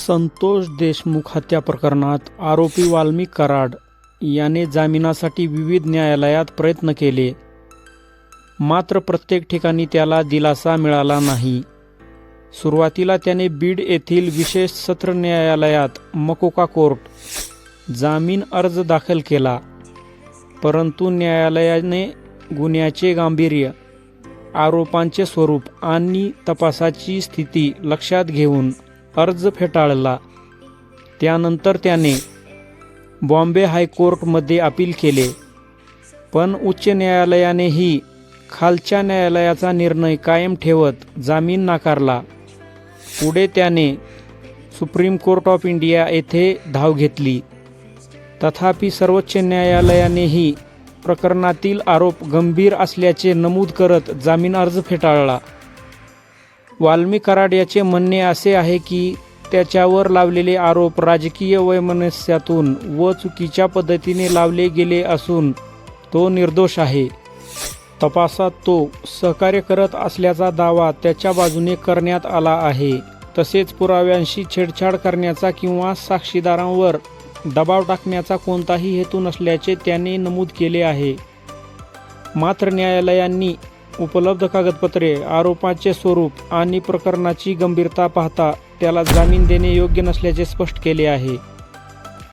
संतोष देशमुख हत्या प्रकरणात आरोपी वाल्मिक कराड याने जामिनासाठी विविध न्यायालयात प्रयत्न केले, मात्र प्रत्येक ठिकाणी त्याला दिलासा मिळाला नाही। सुरुवातीला त्याने बीड येथील विशेष सत्र न्यायालयात मकोका कोर्ट जामीन अर्ज दाखल केला, परंतु न्यायालयाने गुन्ह्याचे गांभीर्य, आरोपांचे स्वरूप आणि तपासाची स्थिती लक्षात घेऊन अर्ज फेटाळला। त्यानंतर त्याने बॉम्बे हायकोर्टमध्ये अपील केले, पण उच्च न्यायालयानेही खालच्या न्यायालयाचा निर्णय कायम ठेवत जामीन नाकारला। पुढे त्याने सुप्रीम कोर्ट ऑफ इंडिया येथे धाव घेतली, तथापि सर्वोच्च न्यायालयानेही प्रकरणातील आरोप गंभीर असल्याचे नमूद करत जामीन अर्ज फेटाळला। वाल्मिक कराड याचे म्हणणे असे आहे की त्याच्यावर लावलेले आरोप राजकीय वैमनस्यातून व चुकीच्या पद्धतीने लावले गेले असून तो निर्दोष आहे। तपासात तो सहकार्य करत असल्याचा दावा त्याच्या बाजूने करण्यात आला आहे। तसेच पुराव्यांशी छेडछाड करण्याचा किंवा साक्षीदारांवर दबाव टाकण्याचा कोणताही हेतू नसल्याचे त्याने नमूद केले आहे। मात्र न्यायालयांनी उपलब्ध कागदपत्रे, आरोपांचे स्वरूप आणि प्रकरणाची गंभीरता पाहता त्याला जामीन देणे योग्य नसल्याचे स्पष्ट केले आहे।